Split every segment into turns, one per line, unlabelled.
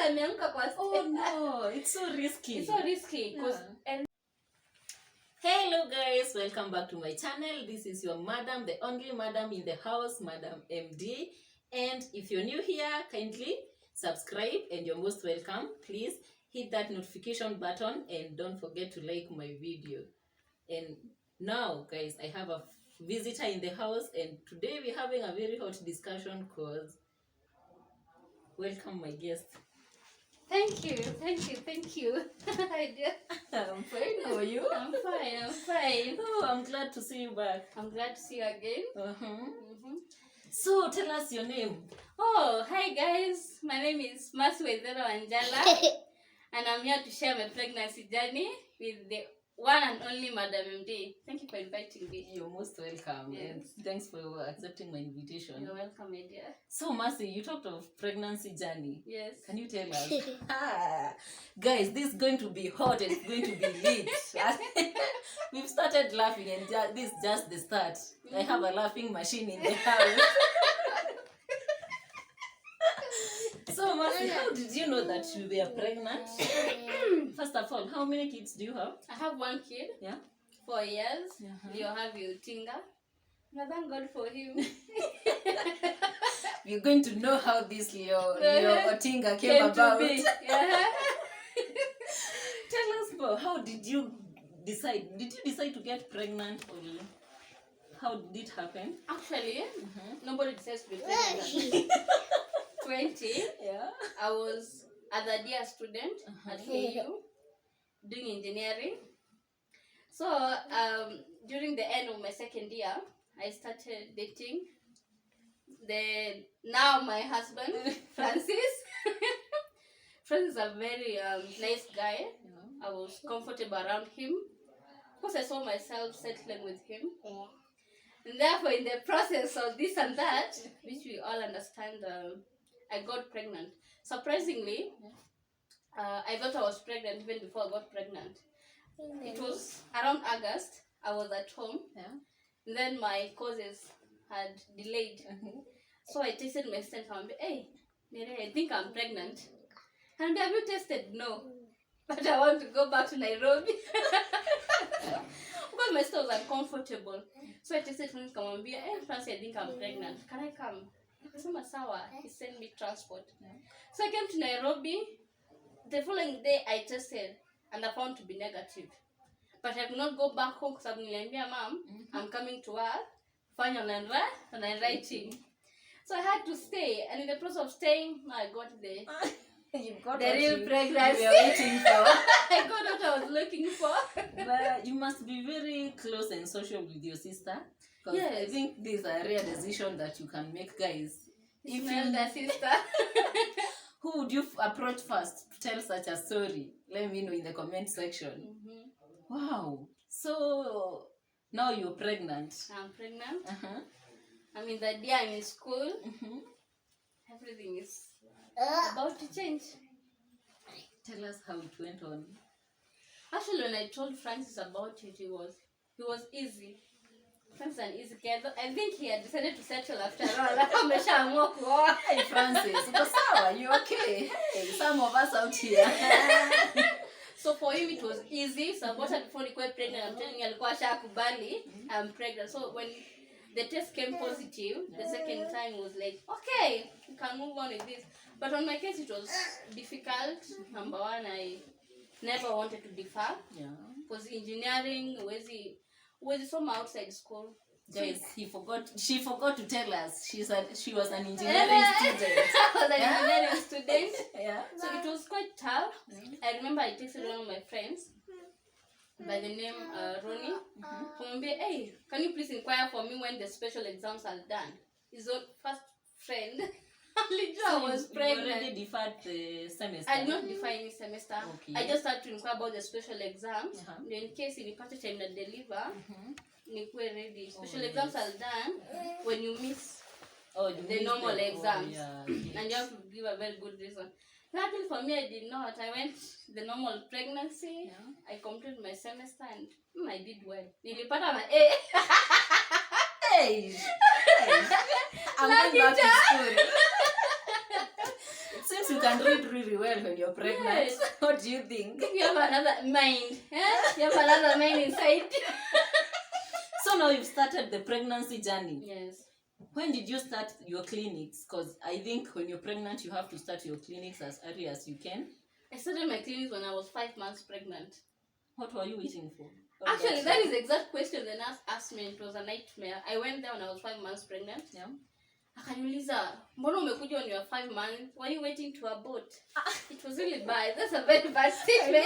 ameanguka kwa stairs.
Oh no, it's so risky.
It's so risky. And
hello guys, welcome back to my channel. This is your madam, the only madam in the house, Madam MD. And if you're new here, kindly subscribe and you're most welcome. Please hit that notification button and don't forget to like my video. And now guys, I have a visitor in the house and today we're having a very hot discussion because welcome my guest.
Thank you. I do.
I'm fine. How are you?
I'm fine.
Oh, I'm glad to see you back.
I'm glad to see you again.
So tell us your name.
Oh, hi guys. My name is Mercy Wanjala and I'm here to share my pregnancy journey with the one and only Madam MD. Thank you for inviting me.
You're most welcome.
Yes.
And thanks for accepting my invitation.
You're welcome, my dear.
So Mercy, you talked of pregnancy journey.
Yes.
Can you tell us? Guys, this is going to be hot and it's going to be lit. We've started laughing and this is just the start. I have a laughing machine in the house. So Mercy, how did you know that you were pregnant? First of all, how many kids do you have?
I have one kid.
Yeah.
4 years. You have your Tinga. And thank God for him.
We're going to know how this your Otinga came about.
Yeah.
Tell us about how did you decide? Did you decide to get pregnant or how did it happen?
Actually, nobody decides to be pregnant. 20.
Yeah.
I was a third-year student at KU doing engineering. So during the end of my second year, I started dating now my husband, Francis. Francis is a very nice guy. I was comfortable around him because I saw myself settling with him. And therefore, in the process of this and that, which we all understand, I got pregnant. Surprisingly, I thought I was pregnant even before I got pregnant. It was around August. I was at home. And then my courses had delayed. So I tested my sister and said, hey, I think I'm pregnant. And have you tested? No. But I want to go back to Nairobi. Because my sister was uncomfortable. So I tested him and said, hey, Francis, I think I'm pregnant. Can I come? He sent me transport. So I came to Nairobi. The following day I tested and I found to be negative. But I could not go back home because I'm telling Mom, I'm coming to work, final and writing. So I had to stay, and in the process of staying, I got the real pregnancy
you were waiting for.
I got what I was looking for.
But you must be very close and social with your sister. Yes. I think this is a rare decision that you can make, guys.
If you're the sister.
Who would you approach first to tell such a story? Let me know in the comment section. Wow. So now you're pregnant.
I'm pregnant. I mean, the day I'm in school, everything is about to change.
Tell us how it went on.
Actually, when I told Francis about it, he was easy. Francis an easy kid. I think he had decided to settle after all.
Hey Francis, are you okay? Hey, some of us out here.
So for him it was easy. So before he got pregnant, I'm telling you, I'm pregnant. So when the test came positive, the second time was like, okay, you can move on with this. But on my case, it was difficult. Number one, I never wanted to defer. Because engineering was some outside school.
Guys, she forgot to tell us she was an engineering student.
I was an engineering student. So it was quite tough. I remember I texted one of my friends by the name Ronnie. Hey, can you please inquire for me when the special exams are done? His own first friend. I was pregnant.
You already deferred the semester?
I did not defer any semester.
Okay.
I just had to inquire about the special exams. In case in the party time that deliver, we're ready. Special exams are done when you miss the normal exams. And you have to give a very good reason. Luckily for me, I did not. I went the normal pregnancy. I completed my semester and I did well. Nilipata my A.
Hey! I'm going back to school. It seems you can read really well when you're pregnant.
Yes.
What do you think?
You have another mind. You have another mind inside.
So now you've started the pregnancy journey.
Yes.
When did you start your clinics? Because I think when you're pregnant, you have to start your clinics as early as you can.
I started my clinics when I was 5 months pregnant.
What were you waiting for?
Actually, that is the exact question the nurse asked me. It was a nightmare. I went there when I was 5 months pregnant.
Yeah.
Akaniuliza, mbona umekuja when you were 5 months? Were you waiting to abort? It was really bad. That's a very bad statement.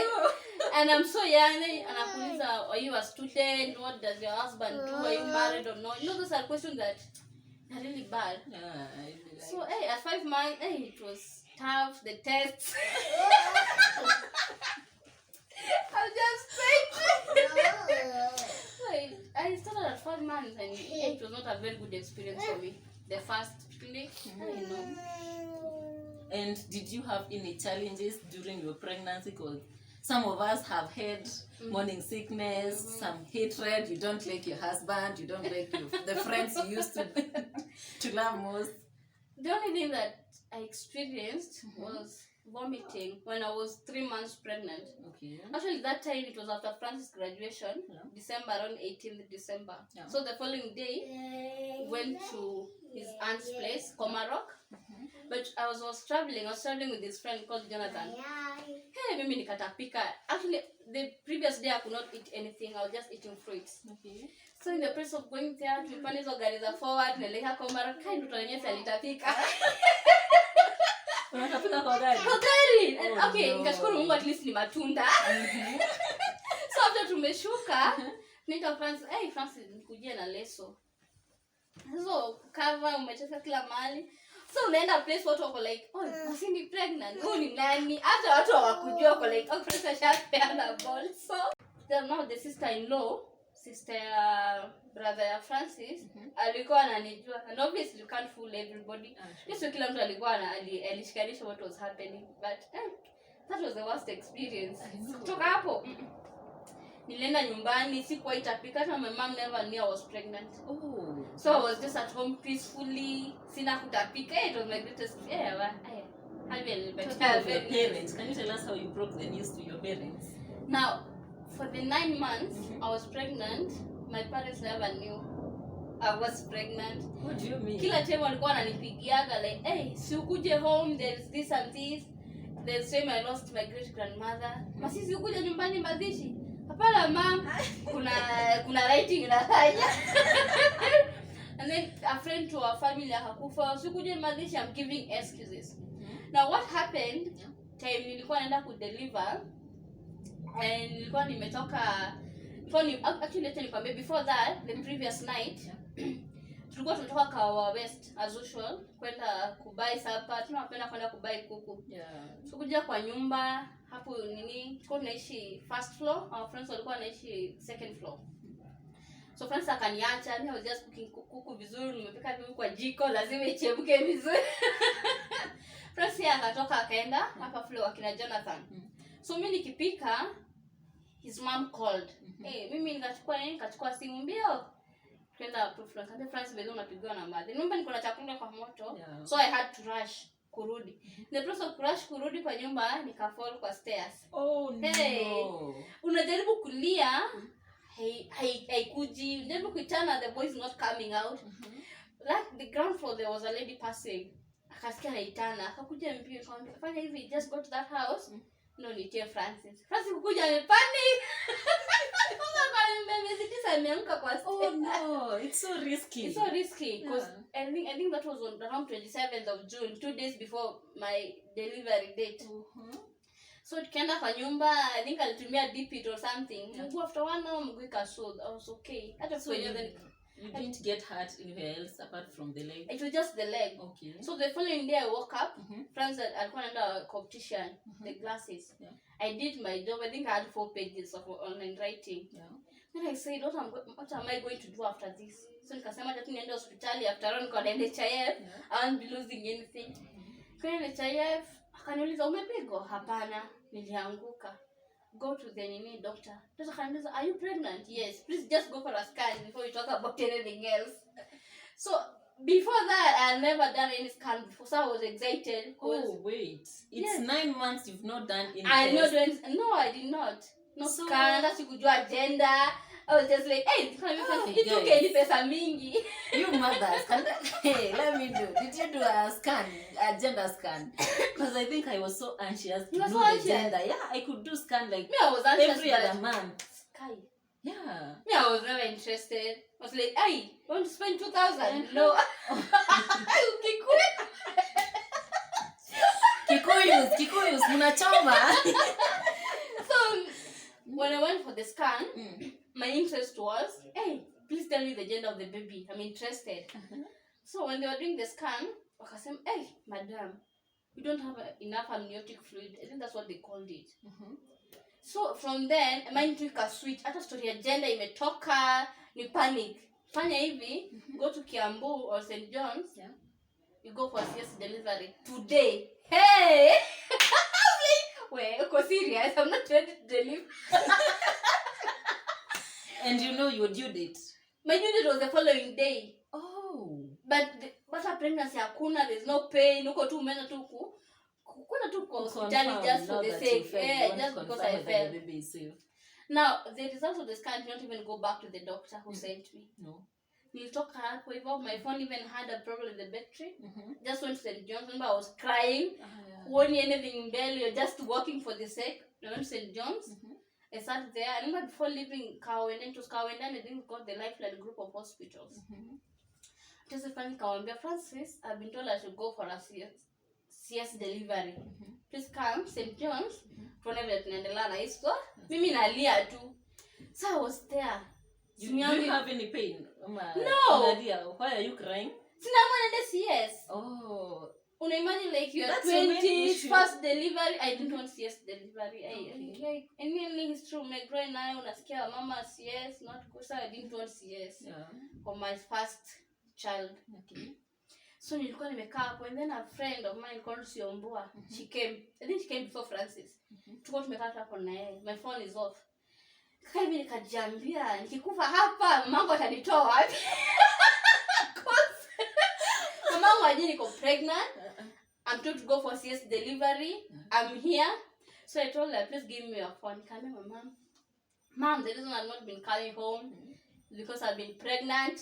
And I'm so young. And akuuliza, are you a student? What does your husband do? Are you married or not? You know, those are questions that are really bad.
Yeah,
So, hey, at 5 months, hey, it was tough. The tests. I'm just saying. I started at 5 months and it was not a very good experience for me. The first clinic, I know.
And did you have any challenges during your pregnancy? Because some of us have had morning sickness, some hatred. You don't like your husband. You don't like the friends you used to love most.
The only thing that I experienced was vomiting when I was 3 months pregnant.
Okay.
Actually, that time it was after Francis' graduation, December, around 18th December. Yeah. So the following day, went to his aunt's place, Komarok. But I was traveling with his friend called Jonathan. Hey, mimi nikatapika. Actually, the previous day I could not eat anything. I was just eating fruits. Okay. So in the process of going there, tulipanda hizo gari za forward, nileka Komarok, kai mtoto wenyewe alitapika.
Unatapika kwa gari?
Kwa gari. Okay, nikashukuru Mungu at least ni matunda. So after tumeshuka, nika Francis, hey Francis, nikujie na leso. So cover umecheka kila mahali. So unaenda place watu wako like, oh, Mercy ni pregnant. Oh, ni nani? After watu hawakujua wako like, oh, Francis shapeana ball. So then now the sister-in-law, brother ya Francis, alikuwa ananijua. And obviously you can't fool everybody. Sio kila mtu alikuwa alishikanisha what was happening. But that was the worst experience. Kutoka hapo nilienda nyumbani, sikuwa itapika, hata my mom never knew I was pregnant. Oh. So I was just at home peacefully, sina kutapika. It was my greatest ever.
Parents, can you tell us how you broke the news to your parents?
Now, for the 9 months I was pregnant, my parents never knew I was pregnant.
What do you mean?
Kila time walikuwa wananipigiaga like, hey, si ukuje home, there is this and this. The same I lost my great grandmother. Mercy, si ukuje nyumbani mazishi. Hapana mom, kuna writing inafanya. And then a friend to our family akakufa, si ukuje mazishi. I'm giving excuses. Now what happened, time nilikuwa naenda kudeliver and nilikuwa nimetoka actually let me nikwambie, before that, the previous night tulikuwa tunatoka Kawa West as usual kwenda kubai supper. Tunapenda kwenda kubai kuku. Tukuja kwa nyumba hapo tulikuwa tunaishi first floor, our friends walikuwa wanaishi second floor. So friends akaniacha, I was just cooking kuku vizuri, nimepika vitu kwa jiko, lazima ichemke vizuri. Friends akatoka akaenda hapa floor akina Jonathan. So mimi nikipika, his mom called. Hey, mimi nikachukua simu mbio. Kwenda proof na kande France vile unapigwa na madhi. Nyumba niko na chakula kwa moto. So I had to rush kurudi. In the process of rush kurudi kwa nyumba nikafall kwa stairs.
Oh no. Hey,
unajaribu kulia, haikuji. Unajaribu kuitana, the boy is not coming out. Like the ground floor there was a lady passing. Akasikia anaitana, akakuja mbio akamwambia, "Fanya hivi, just go to that house." No, nitie Francis. Francis kukuja amepanic.
Oh no, it's so risky.
It's so risky because I think that was on around 27th of June, 2 days before my delivery date. So tukaenda kwa nyumba, I think alitumia DP or something. After 1 hour mguu ikashoot. I was okay. Hata
so you didn't get hurt anywhere else apart from the leg?
It was just the leg. Okay. So the following day I woke up, friends alikuwa anaenda competition, the glasses. I did my job. I think I had 4 pages of online writing. Then I said, what am I going to do after this? So nikasema hata niende hospitali, after all niko na NHIF, I won't be losing anything. Kwa NHIF, akaniuliza umepigwa? Hapana, nilianguka. Go to the doctor. Doctor akaniuliza, are you pregnant? Yes. Please just go for a scan before we talk about anything else. So before that, I had never done any scan before, so I was excited.
Oh wait, it's
Yes.
9 months you've not done any
I
test.
no, I did not. No
So-
scan, that's you could do agenda. I was just like, hey, it's
guys.
okay, ni pesa mingi.
You mothers, hey, let me do. Did you do a scan, a gender scan? Because I think I was so anxious to
You were
do
so
the
anxious?
gender. Yeah, I could do scan like
Me, I was anxious.
every other month.
Sky.
Yeah.
Me, I was never interested. I was like, hey, you want to spend 2,000? No.
Kikuyus, munachoma.
So, when I went for the scan, my interest was, hey, please tell me the gender of the baby. I'm interested. So, when they were doing the scan, I said, hey, madam, you don't have enough amniotic fluid. I think that's what they called it. So, from then, mine took a switch. Hata story ya gender imetoka, ni panic. Fanya hivi, go to Kiambu or St. John's, you go for CS delivery today. Hey! I'm like, wait, you're serious? I'm not ready to deliver.
And you know your due date?
My due date was the following day.
Oh.
But a pregnancy hakuna, there's no pain. Uko tu umeenda tu kuna tu kwa hospitali just for the sake. Yeah, just because I fell.
The baby is safe.
Now, the results of the scan did not even go back to the doctor who sent me.
No.
Nilitoka hapo hivyo, my phone even had a problem with the battery. Just went to St. John's. Remember, I was crying. Won't anything in belly. You're just walking for the sake. I went to St. John's. I sat there. I remember before leaving Kawenden to Kawenden, I didn't got the Lifeline group of hospitals. Just finally Kawambia, Francis, I've been told I should go for a CS delivery. Please come, St. John's. Tuone tunaendelea na hizo. Mimi nalia tu. So I was there.
Do you have any pain?
No.
Why are you crying?
Sina CS.
Oh.
Una imagine like you are
That's
20, first delivery. I didn't want CS delivery. Like, and really it's true. My growing now, unasikia mama CS, not good. So I didn't want CS for my first child.
Okay.
So nilikuwa nimekaa hapo, and then a friend of mine called Siombua. She came. I think she came before Francis. Tuko tumekaa hapo na yeye. My phone is off. Kaka hivi nikajiambia, nikikufa hapa mamangu atanitoa wapi? Mamangu ajini niko pregnant. I'm told to go for CS delivery. I'm here. So I told her, please give me your phone. Can you, Mom, the reason I've not been coming home is because I've been pregnant.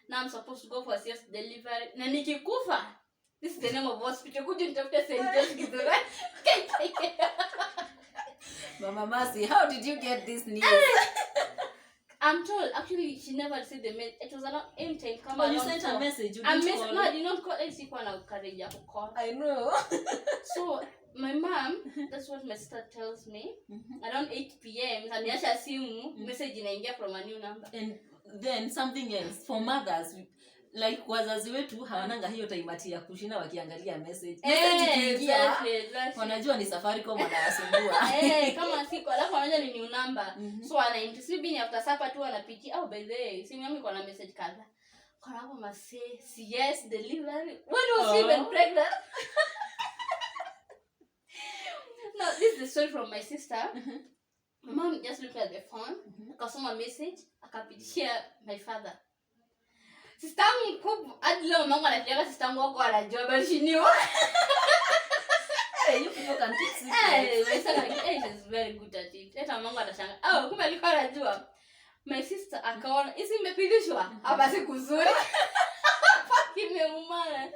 Now I'm supposed to go for CS delivery. Na nikikufa. This is the name of hospital. Couldn't have said just give the right.
Mama Mercy, how did you get this news?
I'm told, actually, she never received the message. It was around any time.
Come on, you sent a message. You didn't call.
No, I did not call. I didn't call.
I know.
So, my mom, that's what my sister tells me. Around 8 p.m., aniacha simu, message inaingia from a new number.
And then something else, for mothers, like wazazi wetu hawananga hiyo time ati ya kushinda wakiangalia message.
Exactly.
Wanajua ni Safaricom wanawasumbua.
Kama siko alafu wanajua ni new number. So ana interest bini after supper tu anapitia. Oh, by the way, simu yangu iko na message kadha. Kwa hapo mase, yes, delivery. When was she even pregnant? Now, this is the story from my sister. My mom just looked at the phone, akasoma message, akapitishia my father. Sister mkubwa, hadi leo mama anataka sister wako anajua, but she knew.
Hey, you people can fix it.
My sister is very good at it. Hata mama atashanga. Oh, kumbe alikuwa anajua. My sister akaona, "Isi imepitishwa." Hapa si kuzuri. Kimeumana.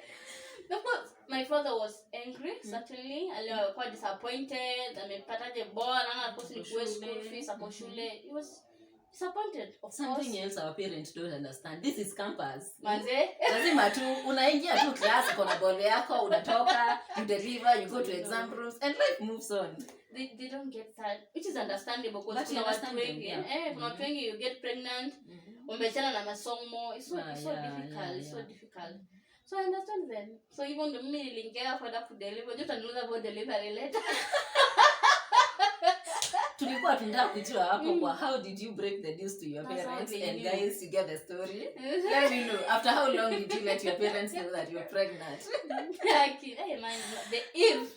Of course, my father was angry, certainly. Alikuwa disappointed. Amepataje bora, na kosi ni kuwe school fees hapo shule. He was disappointed, of
Something
course.
else our parents don't understand. This is campus.
Manze.
Lazima tu unaingia tu class, uko na ball yako, unatoka, you deliver, you go to exam rooms, and life moves on.
They don't get that, which is understandable because
But
kuna watu wengi, kuna watu wengi you get pregnant, umechana na masomo, it's so difficult. So I understand them. So even the mimi niliingia kwenda kudeliver, just another about delivery later.
Tulikuwa tunataka kujua hapo kwa how did you break the news to your
That's
parents,
how
and
they
guys, you get the story. Let me know, after how long did you let your parents know that you're pregnant?
Hey man, the Eve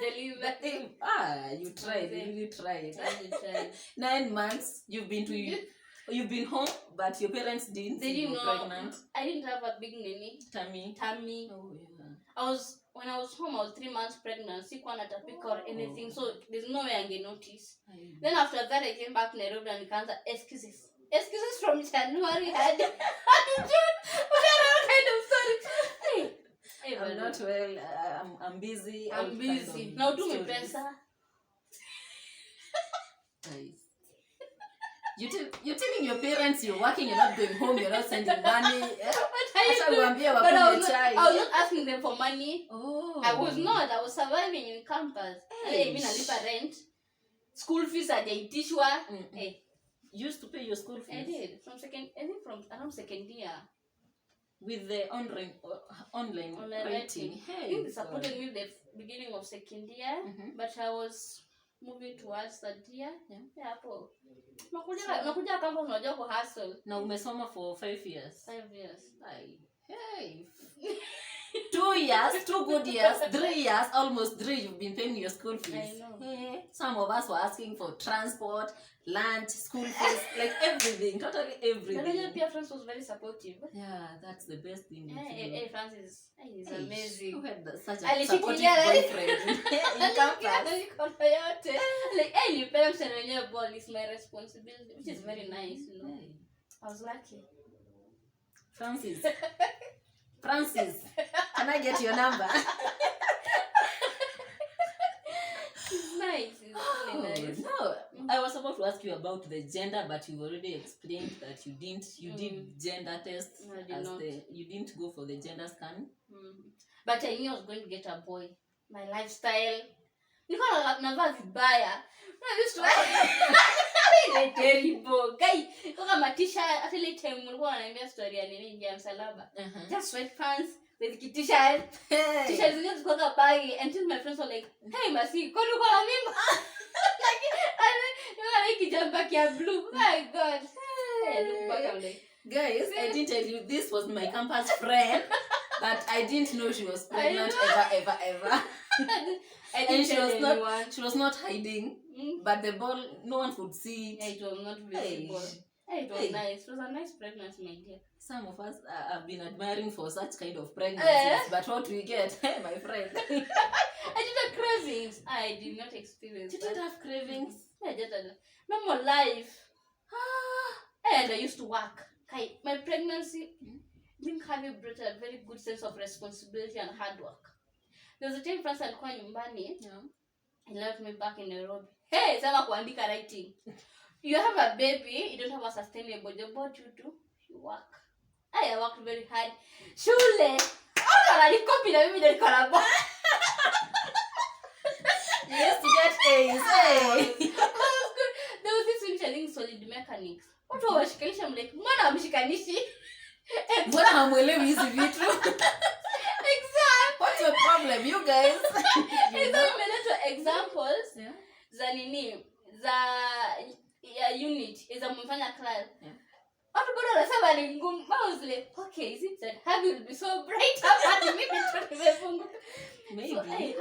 delivery.
You tried, you really tried.
9
9 months you've been to You've been home, but your parents didn't.
They didn't know.
Pregnant.
I didn't have a big nini. Tummy.
Oh yeah.
When I was home, I was 3 months pregnant. Sikuwa natapika or anything, so there's no way I can notice. Then after that, I came back to Nairobi and cancer excuses from January and June. What kind of story? Hey,
I'm not well. I'm busy.
I'm busy. Now do me pesa.
Nice. You're telling your parents you're working, you're not going home, you're not sending money.
But I was not asking them for money.
Oh.
I was surviving in campus. Hey, I nalipa rent. School fees hajaitishwa. Hey.
You used to pay your school fees?
I did. From around second year.
With the online writing. Hey,
I think they supported me the beginning of second year, but I was moving towards third year. Yeah, hapo. Nakuja kama unajua ku hustle.
Na umesoma for 5 years.
5 years.
Hey. 2 years, 2 good years, 3 years, almost 3 you've been paying your school fees.
I know.
Hey. Some of us were asking for transport, lunch, school fees, like everything, totally everything.
But friends was very supportive.
Yeah, that's the best thing.
Hey, Francis, he's amazing.
Who had such a supportive boyfriend in campus?
Like, hey, you parents and when you're born, it's my responsibility, which is very nice, you know. Hey. I was lucky.
Francis, can I get your number?
It's nice. It's really nice.
No, I was about to ask you about the gender, but you already explained that you did gender tests. No, you didn't go for the gender scan.
But I knew I was going to get a boy. My lifestyle. Nilikuwa navaa vibaya. I used to wear terrible. Guy, kama matisha at ile time nilikuwa naambia story ya nini ya msalaba. Just sweatpants with a t-shirt. T-shirt zingine zilikuwa baggy until my friends were like, "Hey, Mercy, kwani uko na mimba?" Like jumper kia blue. My God. Hey, look back I'm like,
guys, I didn't tell you this was my campus friend, but I didn't know she was pregnant ever. And she was not hiding, but the ball, no one could see it.
Yeah, it was not visible. Hey, it was nice. It was a nice pregnancy, my dear.
Some of us have been admiring for such kind of pregnancies, but what we get, hey, my friend.
I did have cravings. I did not experience.
You didn't have cravings?
I just had normal life. And I used to work. My pregnancy, being having brought a very good sense of responsibility and hard work. There was a time France alikuwa nyumbani. He left me back in Nairobi. Hey, sema kuandika writing. You have a baby, you don't have a sustainable job. What you do? You work. I worked very hard. Shule. Copy na mimi nilikuwa na boss.
You used to get A's. Hey.
There was this winter thing solid mechanics. Watu washikanisha mlek. Mbona hamshikanishi?
Mbona hamwelewi hizi vitu? What's your problem, you guys?
Examples za nini za unit is a mfanya class. Watu bado wanasema ni ngumu. I was like, okay, is it that Happy will be so bright after maybe tumefunguka?
Maybe.
So, I think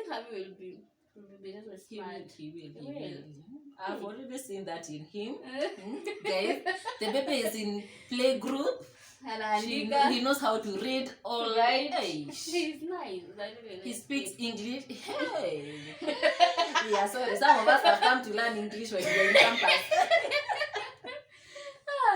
Happy will be smart.
He will. I've already seen that in him. Guys, the baby is in playgroup. He knows how to read all right. Hey.
He's nice.
He speaks English. Hey. Yeah, sorry. Some of us have come to learn English when we're in campus.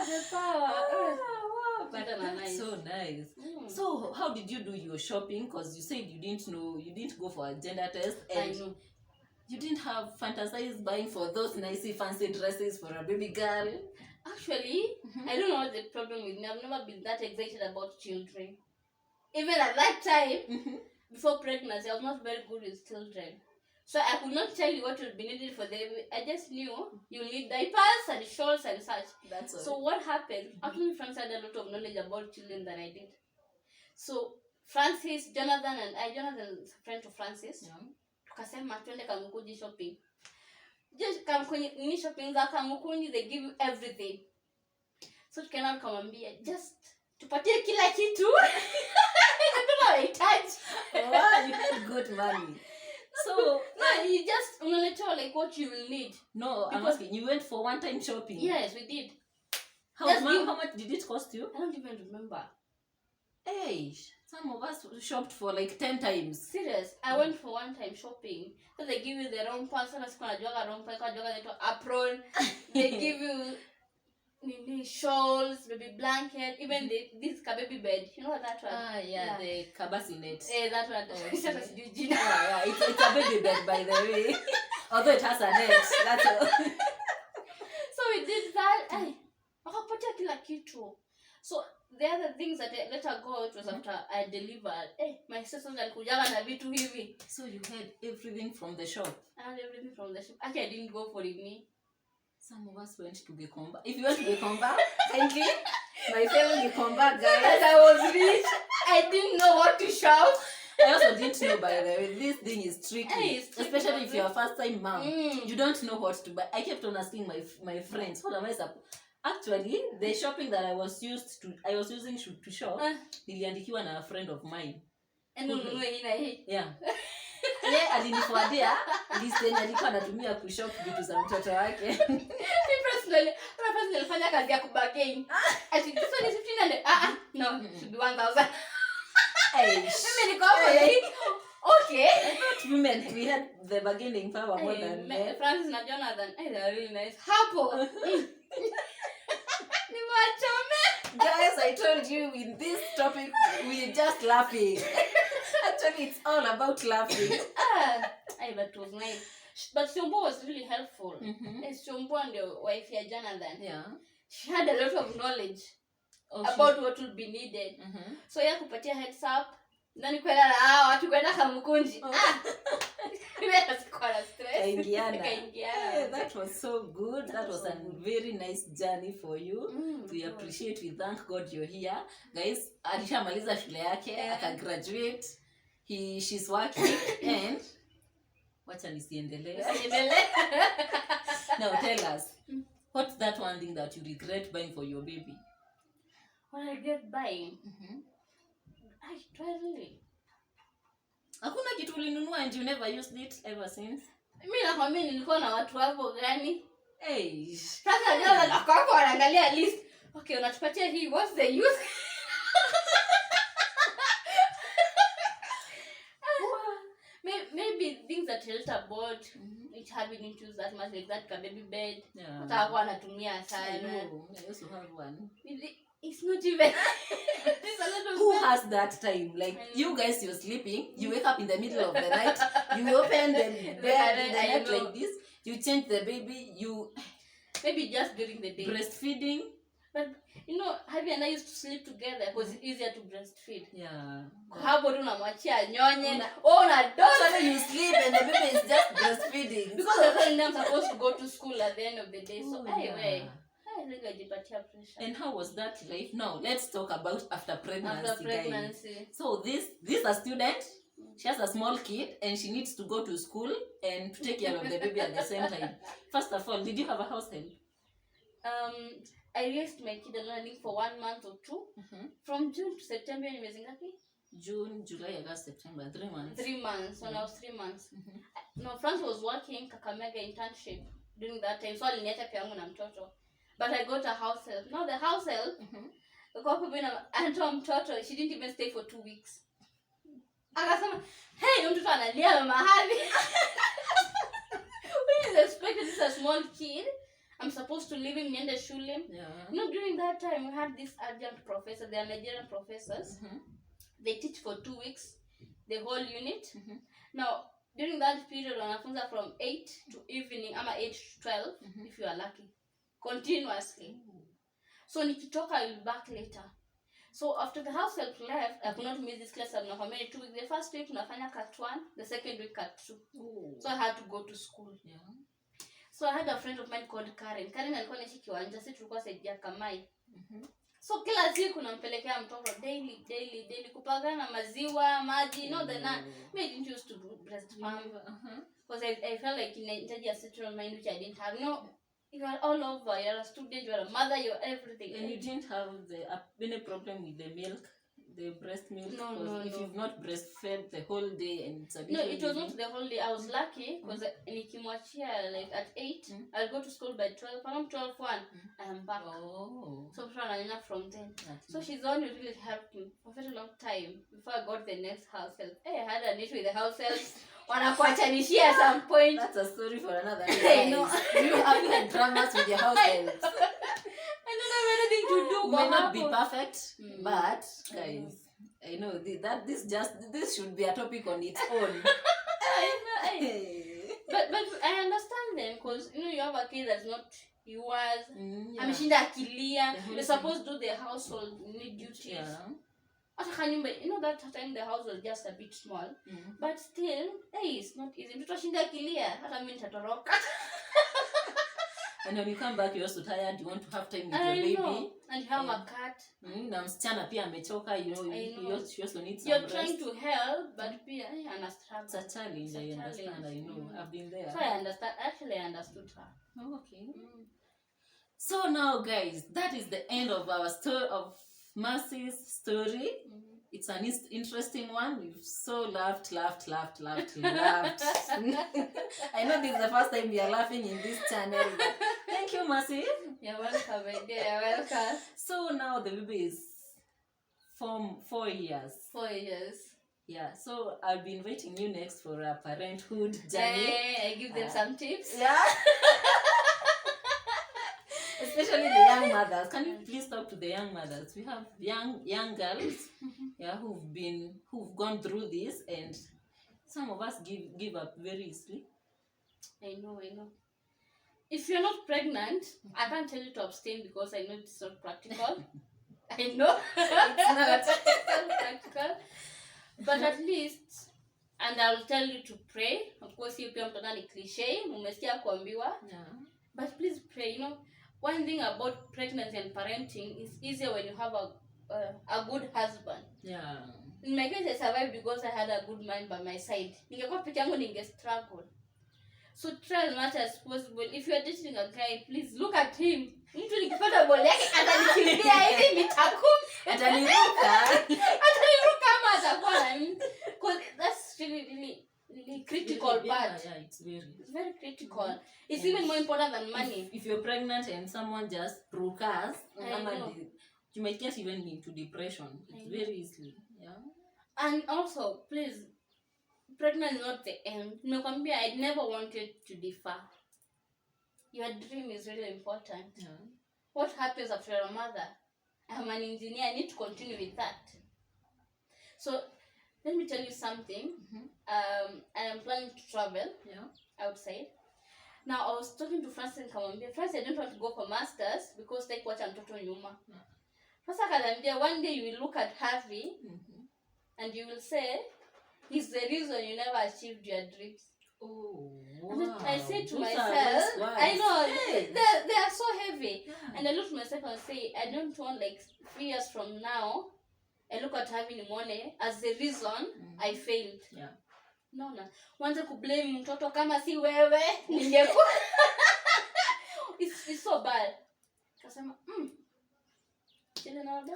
The power.
Wow. That's so nice. So, how did you do your shopping? Because you said you didn't go for a gender test. And
I know.
You didn't have fantasized buying for those nice fancy dresses for a baby girl?
Actually, I don't know what the problem with me. I've never been that excited about children. Even at that time, before pregnancy, I was not very good with children. So I could not tell you what would be needed for them. I just knew you need diapers and shawls and such.
That's all.
So what happened? Actually, Francis had a lot of knowledge about children than I did. So Jonathan is a friend to Francis. Tukasema twende Kamukunji shopping. Just Kamukunji shopping za Kamukunji, they give you everything. So tukaenda tukamwambia just tupatie kila kitu.
Wow, you had good money. So
you just unaletewa like what you will need.
No, I'm asking, you went for one-time shopping?
Yes, we did.
How much did it cost you?
I don't even remember.
Hey, some of us shopped for like 10 times.
Serious. I went for one time shopping. So they give you the wrong pants. Sana siku najuaga wrong pants. Kwa juaga naitwa apron. They give you shawls, baby blanket, even this baby bed. You know that one?
Yeah. The kabasinet.
That one.
Yeah, it's a baby bed, by the way. Although it has a net. That's all.
So we did that. Wakapatia kila kitu. So the other things that I let her go, it was after I delivered. My sister alikujaga na vitu hivi.
So you had everything from the shop?
I had everything from the shop. Actually, I didn't go for it, me.
Some of us went to Gikomba. If you went to Gikomba, kindly, my fellow Gikomba guys.
I was rich. I didn't know what to shop.
I also didn't know, by the way, this thing is tricky. Especially if you're a first-time mom. You don't know what to buy. I kept on asking my friends, what am I supposed? Actually, the shopping that I was using to shop, niliandikiwa na a friend of mine. Yeah. Yeah, alinifuadia list yenye alikuwa anatumia kushop vitu za mtoto wake.
Personally nilifanya kazi ya kubargain. Ati this one is 1500. No, should be 1000. Mimi niko hapo okay.
I thought women, we had the bargaining power more than men.
Francis na Jonathan, they are really nice. Hapo.
Guys, I told you in this topic we're just laughing. Actually, it's all about laughing.
That was nice. But Siombo was really helpful. Siombo and the wife ya Jonathan.
Yeah.
She had a lot of knowledge about what would be needed. So ya kupatia heads up. Nani kwenda na watu kwenda Kamukunji.
That was so good. That was a very nice journey for you. We appreciate, we thank God you're here. Guys, alishamaliza shule yake, aka graduate. She's working and wacha nisiendelee. Now tell us, what's that one thing that you regret buying for your baby?
What I regret buying? I try really.
Hakuna kitu ulinunua and you never used it ever since?
Mimi nakwambia nilikuwa na watu wako gani?
Sasa
leo nakako anaangalia list. Okay, unatupatia hii, what's the use? Maybe things that Helta bought, it having into that much, like that baby bed. Utakuwa anatumia sana.
I also have one.
It's not even.
Who has that time? Like you guys, you're sleeping, you wake up in the middle of the night, you open the bed, the net like this, you change the baby, you
maybe just during the day
breastfeeding.
But you know, Happy and I used to sleep together because it's easier to breastfeed.
Yeah.
Hapo tu namwachia nyonye. Una
don't you sleep and the baby is just breastfeeding.
Because the time I'm supposed to go to school at the end of the day. So anyway.
And how was that life? Now let's talk about after pregnancy.
Guys.
So this is a student. She has a small kid and she needs to go to school and to take care of the baby at the same time. First of all, did you have a house help?
I raised my kid learning for 1 month or two. From June to September.
June, July, August, September. 3 months.
3 months. When I was 3 months. No, Franz was working Kakamega internship during that time. So aliniacha pia yangu na mtoto. But I got a house help. Now the house help, she didn't even stay for 2 weeks. Akasema, hey, mtoto analia mahali. We is expected, this is a small kid. I'm supposed to leave him niende shule. No, during that time we had this adjunct professor. They are Nigerian professors. They teach for 2 weeks, the whole unit. Now, during that period, wanafunza from 8 to evening, ama 8 to 12, if you are lucky. Continuously. So nikitoka I will be back later. So after the house help left, I could not miss this class. I'm not 2 weeks. The first week tunafanya cut 1, the second week cut 2. So I had to go to school. So I had a friend of mine called Karen. Karen alikuwa anaishi Kiwanja, sisi tulikuwa saidia Kamai. So kila siku nampelekea mtoto daily kupagana maziwa, maji, you know the me didn't used to do breast pump. Because I felt like in a settled mind which I didn't have. You are all over. You are a student, you are a mother, you are everything.
And you didn't have any problem with the milk? the breast milk?
No,
if you've not breastfed the whole day and it's a bit
no, it was not the whole day. I was lucky because nikimwachia like at 8, I'll go to school by 12. Around 12:01, I am back. So from then. So she's the one who really helped me for a very long time before I got the next house help. Hey, I had an issue with the house help. Wanakuachanishia at some point.
That's a story for another day. I know. You have had dramas with your house helps.
I don't have anything to do.
May not be perfect, but guys, I know that this should be a topic on its own.
But I understand them because you have a kid that's not yours. Ameshinda akilia. You're supposed to do the household duties.
Yeah.
That time the house was just a bit small, but still, hey, it's not easy. Tutashinda akilia. Hata mimi nitatoroka.
And when you come back, you're also tired. You want to have time with your baby.
Know. And you have a cat.
Na msichana pia amechoka. You also need some
You're
rest.
trying to help, but pia I understand.
It's a challenge. I understand. I know. I've been there.
So I understand. Actually, I understood her.
Oh, okay. So now, guys, that is the end of our story of Mercy's story. It's an interesting one. We've so laughed. I know this is the first time we are laughing in this channel. But thank you, Mercy.
You're welcome, my dear. You're welcome.
So now the baby is 4 years.
4 years.
Yeah. So I'll be inviting you next for a parenthood journey.
Hey, I give them some tips.
Yeah. Especially the young mothers. Can you please talk to the young mothers? We have young girls, who've gone through this, and some of us give up very easily.
I know. If you're not pregnant, I can't tell you to abstain because I know it's not practical. I know it's not practical, but at least, and I'll tell you to pray. Of course, you pia mtona ni cliche, mumesikia kuambiwa. But please pray. One thing about pregnancy and parenting is easier when you have a good husband.
Yeah.
In my case, I survived because I had a good man by my side. Ningekuwa peke yangu ningestruggle. So try as much as possible. If you are dating a guy, please look at him. Mtu nikipata bole yake atanikimbia hivi nitakum.
Ataniruka
ama atakuwa na mimi. Because that's really critical part.
Yeah, it's
very critical. It's even more important than money.
If you're pregnant and someone just rukas, you might get even into depression. It's very easily. Yeah. And
also, please, pregnant is not the end. I never wanted to differ. Your dream is really important.
Yeah.
What happens after a mother? I'm an engineer. I need to continue with that. So, let me tell you something. I am planning to travel outside. Now, I was talking to Francis and Kamambia. Francis, I don't want to go for masters because take what I'm talking nyuma. Francis Kamambia, one day you will look at Harvey and you will say, he's the reason you never achieved your dreams.
Oh, wow.
And I say to myself, I know, they are so heavy. Yeah. And I look to myself and say, I don't want 3 years from now, I look at Harvey Nimone as the reason I failed.
Yeah.
No. Wanza kublame mtoto kama si wewe, ningekuwa. It's so bad. Kasema,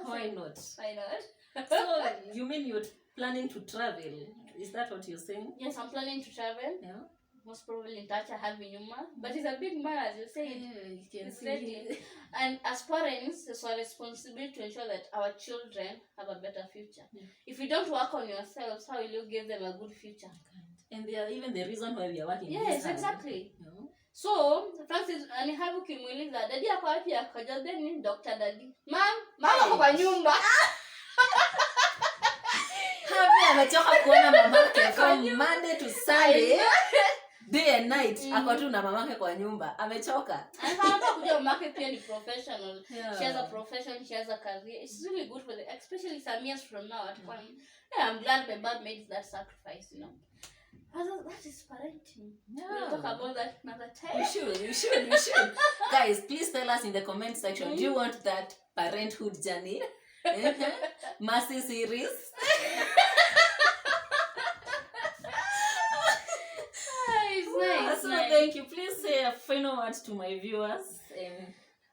Why not?
So,
you mean you're planning to travel? Is that what you're saying?
Yes, I'm planning to travel.
Yeah.
Most probably in touch Harvey Nyuma. But he's a big man, as you say.
Yeah, you can see.
And as parents, it's our responsibility to ensure that our children have a better future. Yeah. If you don't work on yourselves, how will you give them a good future?
And they are even the reason why we are working.
Yes, exactly. No? So, Francis, and have ukimuuliza, daddy yako wapi yako? Then Dr. Daddy. Mama kwa nyumba.
Happy amechoka kuona mamake from Monday to Sunday. Day and night ako tu na mamake kwa nyumba. Amechoka.
Anaanza kuja mamake pia ni professional. Yeah. She has a profession, she has a career. It's really good for especially some years from now at one. Yeah, I'm glad my dad made that sacrifice, That is parenting. Yeah. We'll talk about that another time.
You should. Guys, please tell us in the comment section, do you want that parenthood journey? Mercy series?
Nice.
So thank you. Please say a final word to my viewers.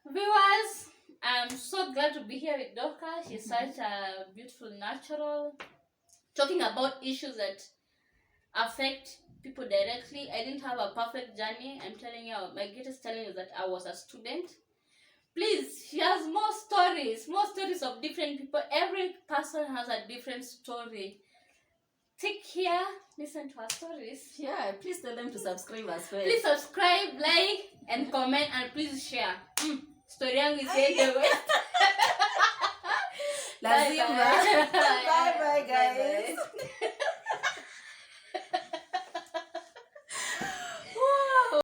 Viewers, I'm so glad to be here with Doka. She's such a beautiful natural. Talking about issues that affect people directly. I didn't have a perfect journey. I'm telling you, my greatest challenge is that I was a student. Please, she has more stories of different people. Every person has a different story. Take care, listen to her stories.
Yeah, please tell them to subscribe as well.
Please subscribe, like, and comment, and please share. Story yangu is the way.
Lazima.
Bye.